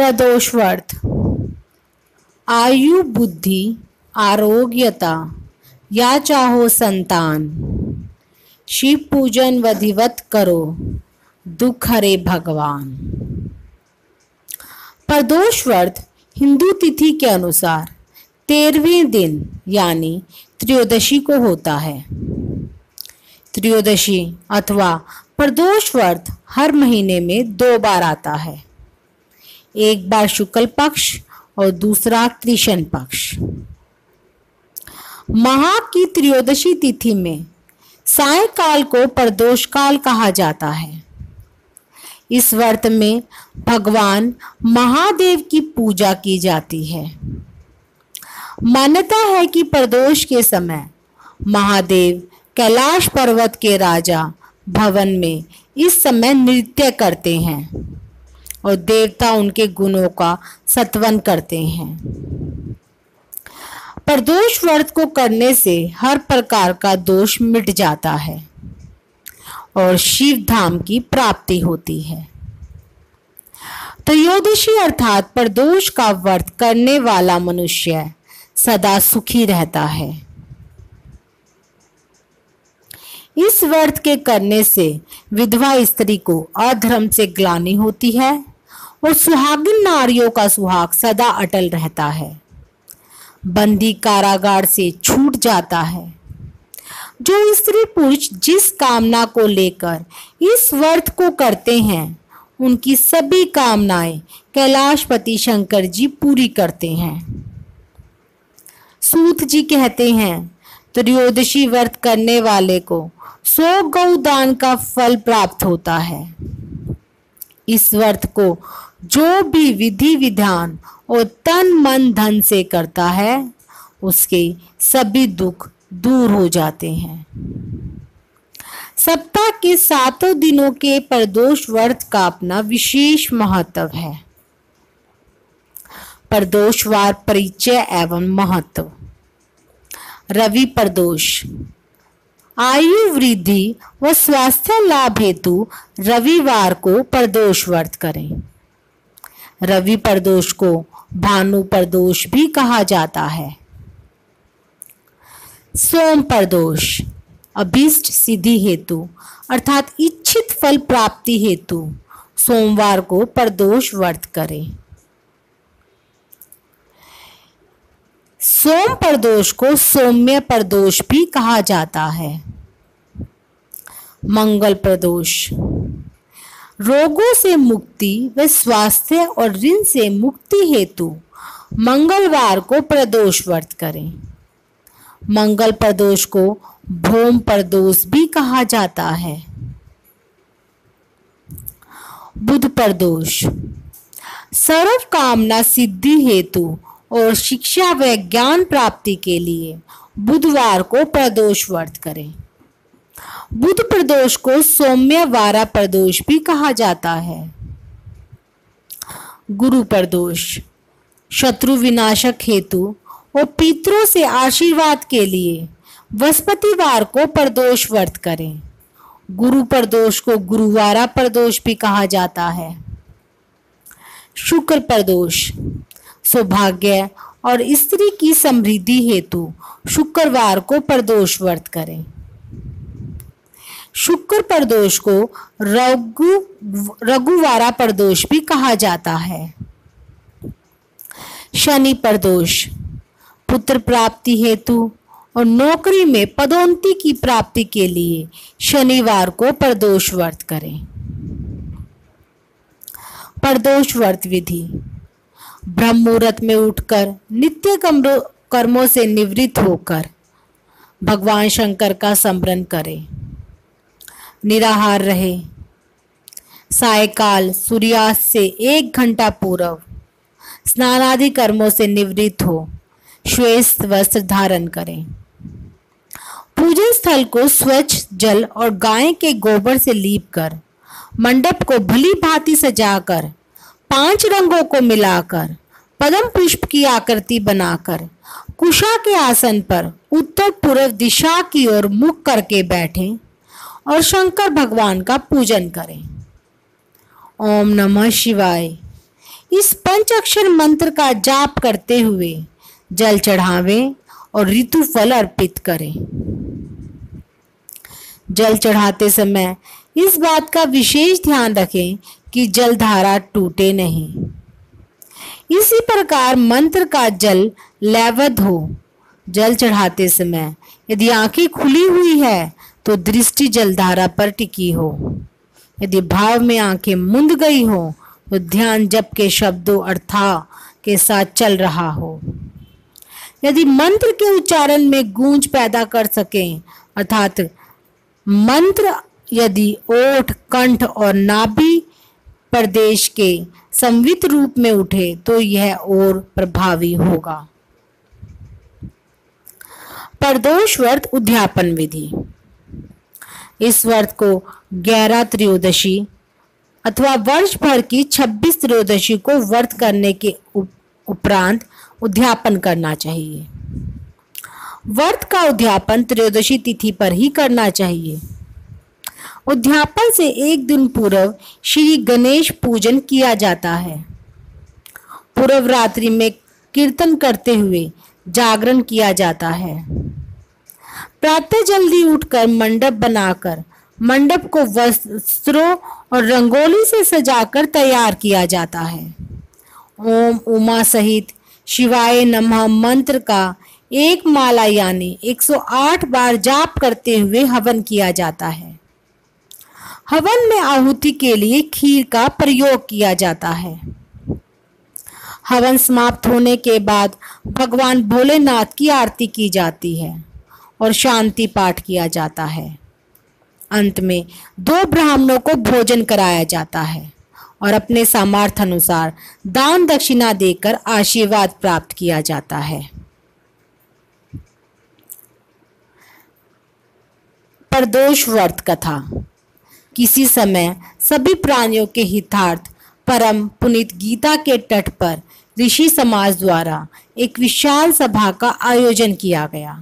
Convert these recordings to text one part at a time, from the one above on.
प्रदोष व्रत। आयु बुद्धि आरोग्यता या चाहो संतान, शिव पूजन विधिवत करो, दुख हरे भगवान। प्रदोष व्रत हिंदू तिथि के अनुसार 13वें दिन यानी त्रयोदशी को होता है। त्रयोदशी अथवा प्रदोष व्रत हर महीने में 2 बार आता है, एक बार शुक्ल पक्ष और दूसरा कृष्ण पक्ष। माह की त्रयोदशी तिथि में सायंकाल को प्रदोष काल कहा जाता है। इस व्रत में भगवान महादेव की पूजा की जाती है। मान्यता है कि प्रदोष के समय महादेव कैलाश पर्वत के राजा भवन में इस समय नृत्य करते हैं और देवता उनके गुणों का स्तवन करते हैं। प्रदोष व्रत को करने से हर प्रकार का दोष मिट जाता है और शिव धाम की प्राप्ति होती है। त्रयोदशी अर्थात प्रदोष का व्रत करने वाला मनुष्य सदा सुखी रहता है। इस व्रत के करने से विधवा स्त्री को अधर्म से ग्लानि होती है और सुहागिन नारियों का सुहाग सदा अटल रहता है। बंदी कारागार से छूट जाता है। जो स्त्री पुरुष जिस कामना को लेकर इस व्रत को करते हैं उनकी सभी कामनाएं कैलाशपति शंकर जी पूरी करते हैं। सूत जी कहते हैं, त्रयोदशी व्रत करने वाले को 100 गौ दान का फल प्राप्त होता है। इस व्रत को जो भी विधि विधान और तन मन धन से करता है उसके सभी दुख दूर हो जाते हैं। सप्ताह के 7 दिनों के प्रदोष व्रत का अपना विशेष महत्व है। प्रदोषवार परिचय एवं महत्व। रवि प्रदोष। आयु वृद्धि व स्वास्थ्य लाभ हेतु रविवार को प्रदोष व्रत करें। रवि प्रदोष को भानु प्रदोष भी कहा जाता है। सोम प्रदोष। अभीष्ट सिद्धि हेतु अर्थात इच्छित फल प्राप्ति हेतु सोमवार को प्रदोष व्रत करें। सोम प्रदोष को सौम्य प्रदोष भी कहा जाता है। मंगल प्रदोष। रोगों से मुक्ति व स्वास्थ्य और ऋण से मुक्ति हेतु मंगलवार को प्रदोष व्रत करें। मंगल प्रदोष को भौम प्रदोष भी कहा जाता है। बुध प्रदोष। सर्व कामना सिद्धि हेतु और शिक्षा व ज्ञान प्राप्ति के लिए बुधवार को प्रदोष व्रत करें। बुध प्रदोष को सौम्य वारा प्रदोष भी कहा जाता है। गुरु प्रदोष। शत्रु विनाशक हेतु और पितरों से आशीर्वाद के लिए बृहस्पतिवार को प्रदोष व्रत करें। गुरु प्रदोष को गुरुवारा प्रदोष भी कहा जाता है। शुक्र प्रदोष। सौभाग्य और स्त्री की समृद्धि हेतु शुक्रवार को प्रदोष व्रत करें। शुक्र प्रदोष को रघुवारा प्रदोष भी कहा जाता है। शनि प्रदोष। पुत्र प्राप्ति हेतु और नौकरी में पदोन्नति की प्राप्ति के लिए शनिवार को प्रदोष व्रत करें। प्रदोष व्रत विधि। ब्रह्म मुहूर्त में उठकर नित्य कर्मों से निवृत्त होकर भगवान शंकर का स्मरण करें। निराहार रहे। सायकाल सूर्यास्त से 1 घंटा पूर्व स्नानादि कर्मों से निवृत्त हो श्वेत वस्त्र धारण करें। पूजन स्थल को स्वच्छ जल और गाय के गोबर से लीप कर मंडप को भली भांति सजाकर 5 रंगों को मिलाकर पद्म पुष्प की आकृति बनाकर कुशा के आसन पर उत्तर पूर्व दिशा की ओर मुख करके बैठें और शंकर भगवान का पूजन करें। ओम नमः शिवाय। इस पंचाक्षर मंत्र का जाप करते हुए जल चढ़ावें और ऋतु फल अर्पित करें। जल चढ़ाते समय इस बात का विशेष ध्यान रखें कि जलधारा टूटे नहीं। इसी प्रकार मंत्र का जल लयबद्ध हो। जल चढ़ाते समय यदि आंखें खुली हुई है तो दृष्टि जलधारा पर टिकी हो। यदि भाव में आंखें मुंद गई हो तो ध्यान जप के शब्दों अर्थों के साथ चल रहा हो। यदि मंत्र के उच्चारण में गूंज पैदा कर सकें, अर्थात मंत्र यदि ओठ, कंठ और नाभि प्रदेश के संवित रूप में उठे तो यह और प्रभावी होगा। प्रदोष व्रत उद्यापन विधि। इस व्रत को 11 त्रयोदशी अथवा वर्ष भर की 26 त्रयोदशी को व्रत करने के उपरांत उद्यापन करना चाहिए। व्रत का उद्यापन त्रयोदशी तिथि पर ही करना चाहिए। उद्यापन से एक दिन पूर्व श्री गणेश पूजन किया जाता है। पूर्व रात्रि में कीर्तन करते हुए जागरण किया जाता है। प्रातः जल्दी उठकर मंडप बनाकर मंडप को वस्त्रों और रंगोली से सजाकर तैयार किया जाता है। ओम उमा सहित शिवाय नमः मंत्र का एक माला यानी 108 बार जाप करते हुए हवन किया जाता है। हवन में आहुति के लिए खीर का प्रयोग किया जाता है। हवन समाप्त होने के बाद भगवान भोलेनाथ की आरती की जाती है और शांति पाठ किया जाता है। अंत में 2 ब्राह्मणों को भोजन कराया जाता है और अपने सामर्थ्य अनुसार दान दक्षिणा देकर आशीर्वाद प्राप्त किया जाता है। प्रदोष व्रत कथा। किसी समय सभी प्राणियों के हितार्थ परम पुनीत गीता के तट पर ऋषि समाज द्वारा एक विशाल सभा का आयोजन किया गया,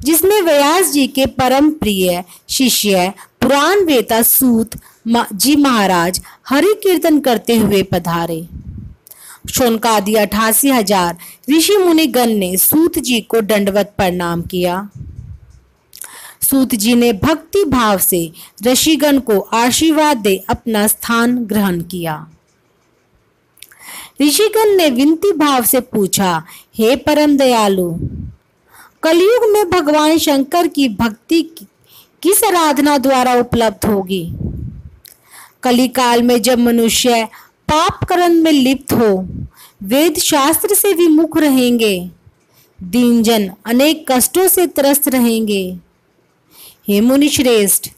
जिसमें व्यास जी के परम प्रिय शिष्य पुराण वेता सूत जी महाराज हरि कीर्तन करते हुए पधारे। शौनकादि 88,000 ऋषि मुनिगण ने सूत जी को दंडवत प्रणाम किया। सूत जी ने भक्ति भाव से ऋषिगण को आशीर्वाद दे अपना स्थान ग्रहण किया। ऋषिगण ने विनती भाव से पूछा, हे परम दयालु, कलयुग में भगवान शंकर की भक्ति किस आराधना द्वारा उपलब्ध होगी? कलिकाल में जब मनुष्य पाप कर्म में लिप्त हो, वेद शास्त्र से विमुख रहेंगे, दीनजन अनेक कष्टों से त्रस्त रहेंगे। हे मुनि श्रेष्ठ,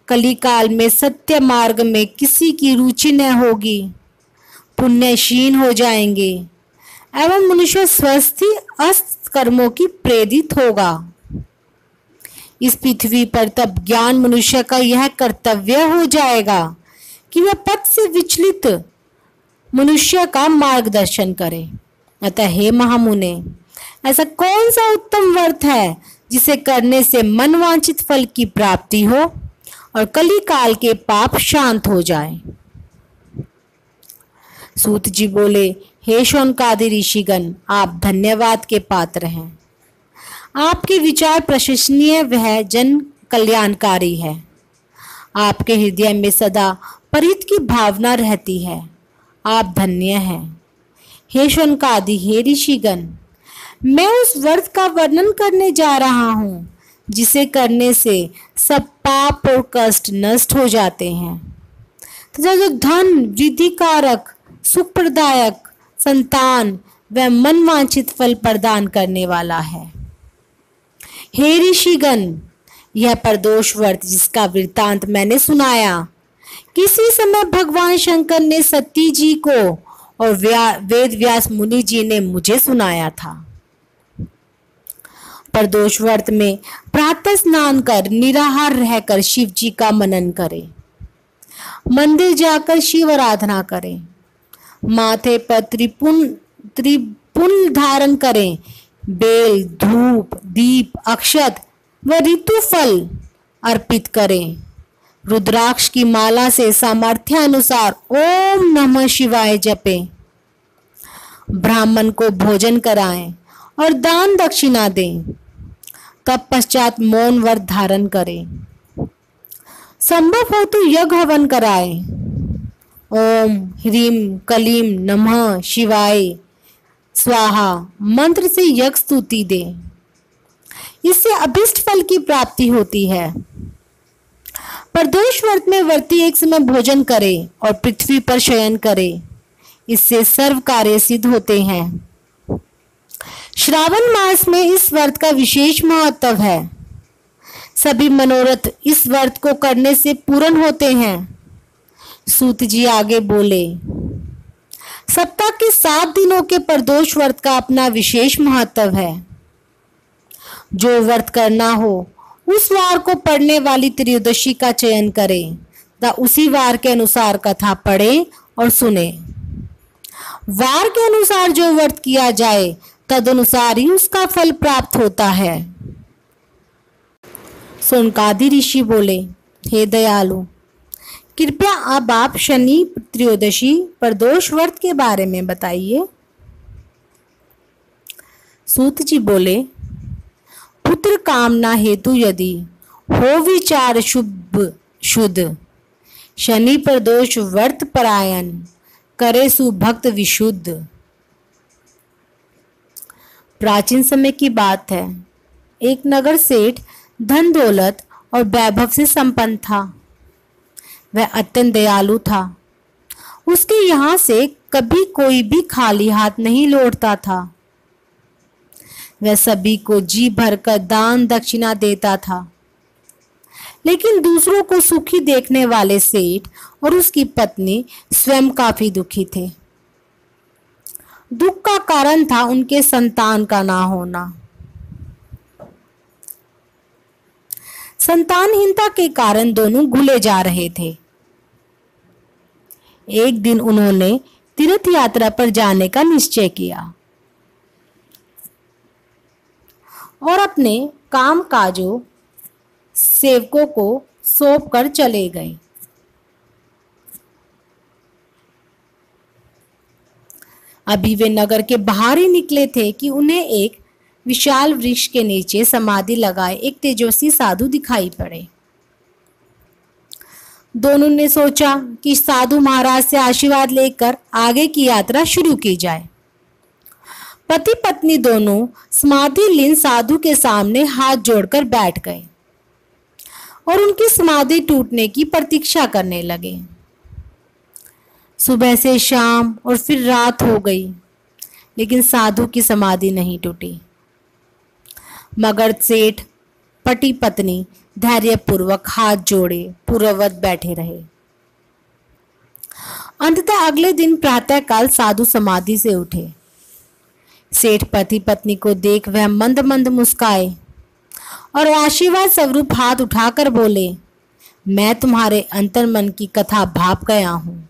कलिकाल में सत्य मार्ग में किसी की रुचि न होगी, पुण्यशीन हो जाएंगे एवं मनुष्य स्वस्थी अस्त कर्मों की प्रेरित होगा। इस पृथ्वी पर तब ज्ञान मनुष्य का यह कर्तव्य हो जाएगा कि वह पथ से विचलित मनुष्य का मार्गदर्शन करे। अतः हे महामुने, ऐसा कौन सा उत्तम व्रत है जिसे करने से मनवांछित फल की प्राप्ति हो और कलिकाल के पाप शांत हो जाए? सूत जी बोले, हे शौनकादि ऋषिगण, आप धन्यवाद के पात्र हैं। आपके विचार प्रशंसनीय वह जन कल्याणकारी है। आपके हृदय में सदा परित की भावना रहती है। आप धन्य हैं। हे शौनकादि, हे ऋषिगण, मैं उस व्रत का वर्णन करने जा रहा हूँ जिसे करने से सब पाप और कष्ट नष्ट हो जाते हैं तथा जो धन वृद्धि कारक, सुखप्रदायक, संतान व मनवांछित फल प्रदान करने वाला है। हे ऋषिगण, यह प्रदोष व्रत जिसका वृत्तांत मैंने सुनाया, किसी समय भगवान शंकर ने सती जी को और वेद व्यास मुनि जी ने मुझे सुनाया था। प्रदोष व्रत में प्रातः स्नान कर निराहार रहकर शिव जी का मनन करें, मंदिर जाकर शिव आराधना करें, माथे पर त्रिपुल धारण करें, बेल, धूप, दीप, अक्षत व ऋतु फल अर्पित करें, रुद्राक्ष की माला से सामर्थ्य अनुसार ओम नमः शिवाय जपें। ब्राह्मण को भोजन कराएं और दान दक्षिणा दें। तब पश्चात मौन व्रत धारण करें। संभव हो तो यज्ञ हवन कराएं। ओम ह्रीम कलीम नमः शिवाय स्वाहा मंत्र से यज्ञ स्तुति दें। इससे अभिष्ट फल की प्राप्ति होती है। प्रदोष व्रत में व्रती एक समय भोजन करे और पृथ्वी पर शयन करे। इससे सर्व कार्य सिद्ध होते हैं। श्रावण मास में इस व्रत का विशेष महत्व है। सभी मनोरथ इस व्रत को करने से पूर्ण होते हैं। सूत जी आगे बोले, सप्ताह के 7 दिनों के प्रदोष व्रत का अपना विशेष महत्व है। जो व्रत करना हो उस वार को पढ़ने वाली त्रयोदशी का चयन करें तथा उसी वार के अनुसार कथा पढ़े और सुने। वार के अनुसार जो व्रत किया जाए तदनुसार ही उसका फल प्राप्त होता है। सोनकादि ऋषि बोले, हे दयालु, कृपया अब आप शनि त्रयोदशी प्रदोष व्रत के बारे में बताइए। सूत जी बोले, पुत्र कामना हेतु यदि हो विचार शुद्ध, शनि प्रदोष व्रत परायण करे सुभक्त विशुद्ध। प्राचीन समय की बात है। एक नगर सेठ धन दौलत और वैभव से संपन्न था। वह अत्यंत दयालु था। उसके यहाँ से कभी कोई भी खाली हाथ नहीं लौटता था। वह सभी को जी भरकर दान दक्षिणा देता था। लेकिन दूसरों को सुखी देखने वाले सेठ और उसकी पत्नी स्वयं काफी दुखी थे। दुख का कारण था उनके संतान का ना होना। संतानहीनता के कारण दोनों घुले जा रहे थे। एक दिन उन्होंने तीर्थ यात्रा पर जाने का निश्चय किया और अपने काम काजों सेवकों को सौंप कर चले गए। अभी वे नगर के बाहर ही निकले थे कि उन्हें एक विशाल वृक्ष के नीचे समाधि लगाए एक तेजस्वी साधु दिखाई पड़े। दोनों ने सोचा कि साधु महाराज से आशीर्वाद लेकर आगे की यात्रा शुरू की जाए। पति पत्नी दोनों समाधि लीन साधु के सामने हाथ जोड़कर बैठ गए और उनकी समाधि टूटने की प्रतीक्षा करने लगे। सुबह से शाम और फिर रात हो गई, लेकिन साधु की समाधि नहीं टूटी। मगर सेठ पति पत्नी धैर्यपूर्वक हाथ जोड़े पूर्ववत बैठे रहे। अंततः अगले दिन प्रातःकाल साधु समाधि से उठे। सेठ पति पत्नी को देख वह मंद मंद मुस्काए और आशीर्वाद स्वरूप हाथ उठाकर बोले, मैं तुम्हारे अंतर्मन की कथा भाप गया हूं।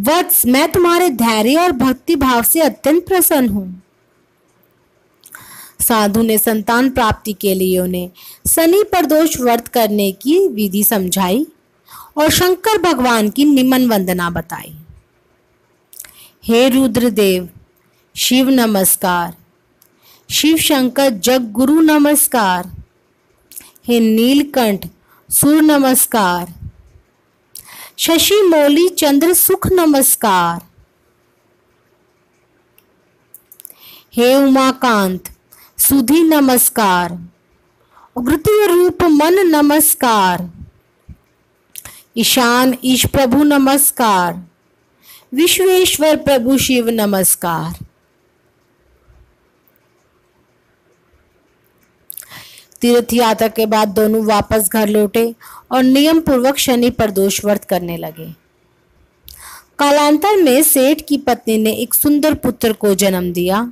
वत्स, मैं तुम्हारे धैर्य और भक्ति भाव से अत्यंत प्रसन्न हूं। साधु ने संतान प्राप्ति के लिए उन्हें शनि प्रदोष व्रत करने की विधि समझाई और शंकर भगवान की निमन वंदना बताई। हे रुद्रदेव शिव नमस्कार, शिव शंकर जग गुरु नमस्कार, हे नीलकंठ सूर्य नमस्कार, शशि मौली चंद्र सुख नमस्कार, हे उमाकांत सुधी नमस्कार, उग्रतीय रूप मन नमस्कार, ईशान ईश प्रभु नमस्कार, विश्वेश्वर प्रभु शिव नमस्कार। तीर्थ यात्रा के बाद दोनों वापस घर लौटे और नियम पूर्वक शनि प्रदोष व्रत करने लगे। कालांतर में सेठ की पत्नी ने एक सुंदर पुत्र को जन्म दिया।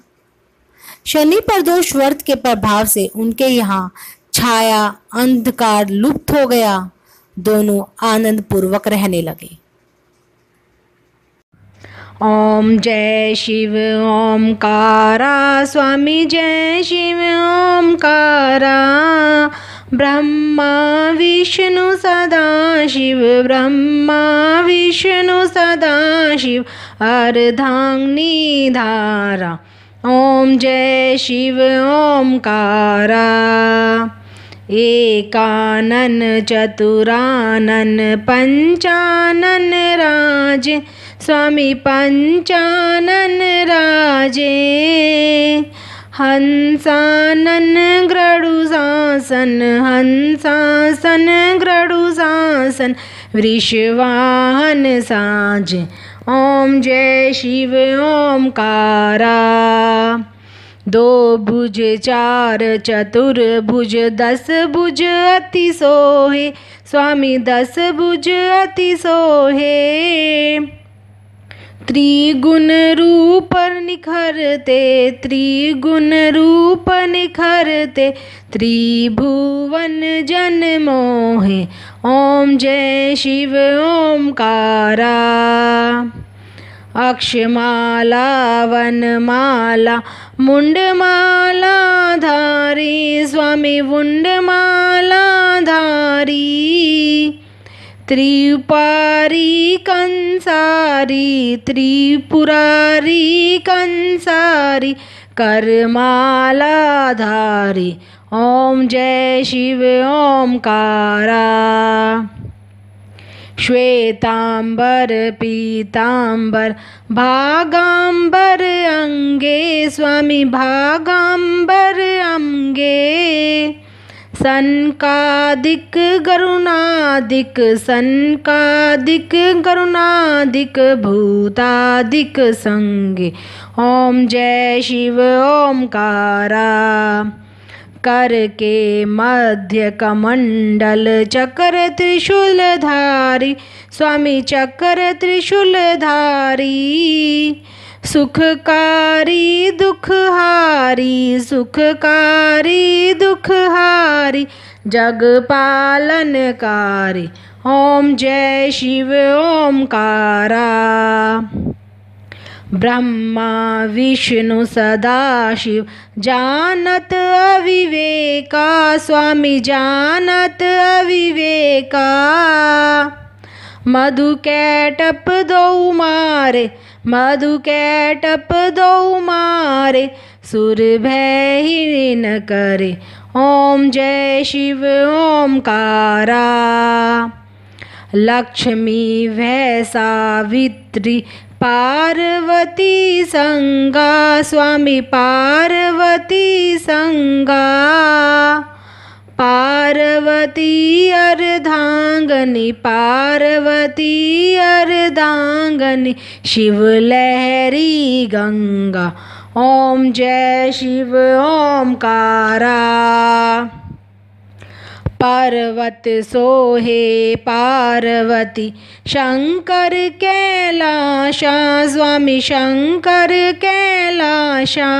शनि प्रदोष व्रत के प्रभाव से उनके यहाँ छाया अंधकार लुप्त हो गया। दोनों आनंद पूर्वक रहने लगे। ओम जय शिव ओमकारा, स्वामी जय शिव ओमकारा, ब्रह्मा विष्णु सदाशिव, ब्रह्मा विष्णु सदाशिव अर्धांगिनी धारा। ओम जय शिव ओमकारा। एकानन चतुरानन पंचानन राजे, स्वामी पंचानन राजे। हंसानन गरुड़ासन, हंसासन गरुड़ासन वृषवाहन साजे। ओम जय शिव ओमकारा। दो भुज चार चतुर्भुज, 10 भुज अति सोहे, स्वामी 10 भुज अति सोहे। त्रिगुण रूप निखरते, त्रिगुण रूप निखरते त्रिभुवन जन मोहे। ओम जय शिव ओमकारा। अक्षमाला वनमाला मुंडमाला धारी, स्वामी मुंडमाला धारी। त्रिपुरारी कंसारी, त्रिपुरारी कंसारी करमाला धारी। ओम जय शिव ओमकारा। श्वेतांबर पीतांबर भागांबर अंगे, स्वामी भागांबर अंगे। सनकादिक गरुणादिक, सनकादिक गरुणादिक भूतादिक संगे। ओम जय शिव ओमकारा। कर के मध्य कमंडल चक्र त्रिशूलधारी, स्वामी चक्र त्रिशूलधारी। सुखकारी दुखहारी, सुखकारी दुखहारी जग पालनकारी। ओम जय शिव ओमकारा। ब्रह्मा विष्णु सदाशिव जानत अविवेका, स्वामी जानत अविवेका। मधु कैटप दो मारे, मधु कैटप दो मारे सुर भय ही न करे। ओम जय शिव ओमकारा। लक्ष्मी वै सावित्री पार्वती संगा, स्वामी पार्वती संगा। पार्वती अर्धांगनी, पार्वती अर्धांगनी शिव लहरी गंगा। ओम जय शिव ओमकारा। पर्वत सोहे पार्वती शंकर कैलाशा, स्वामी शंकर कैलाशा।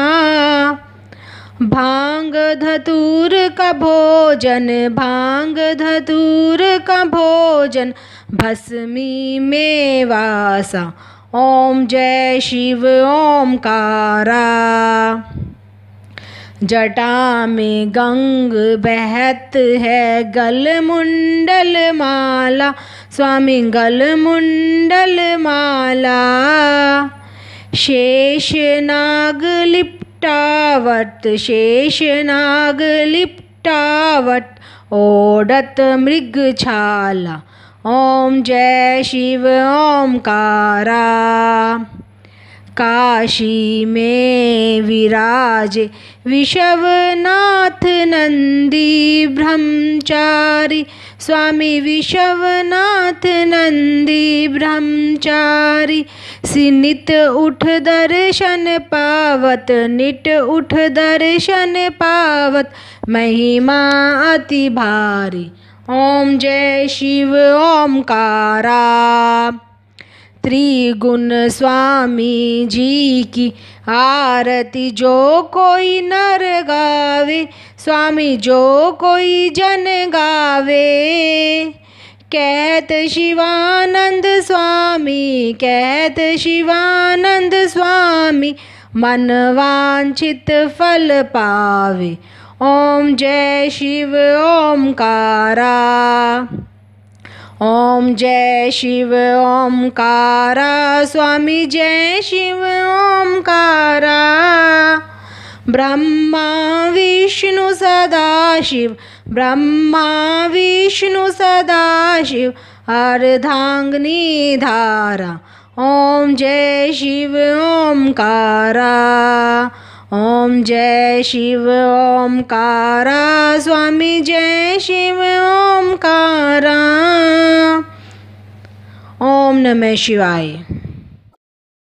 भांग धतूर का भोजन, भांग धतूर का भोजन भस्मी में वासा। ओम जय शिव ओमकारा। जटा में गंग बहत है गल मुंडल माला, स्वामी गल मुंडल माला। शेष नाग लिपटावट, शेष नाग लिपटावट ओढ़त मृग छाला। ओम जय शिव ओमकारा। काशी में विराजे विश्वनाथ नंदी ब्रह्मचारी, स्वामी विश्वनाथ नंदी ब्रह्मचारी। सिनित उठ दर्शन पावत, नित उठ दर्शन पावत महिमा अति भारी। ओम जय शिव ओमकारा। त्रिगुण स्वामी जी की आरती जो कोई नर गावे, स्वामी जो कोई जन गावे। कहत शिवानंद स्वामी, कहत शिवानंद स्वामी मन वांछित फल पावे। ओम जय शिव ओमकारा। ओम जय शिव ओमकारा। स्वामी जय शिव ओमकारा। ब्रह्मा विष्णु सदाशिव, ब्रह्मा विष्णु सदाशिव, अर्धांगिनी धारा। ओम जय शिव ओमकारा। ओम जय शिव ओमकारा। स्वामी जय शिव ओमकारा। ओम नमः शिवाय।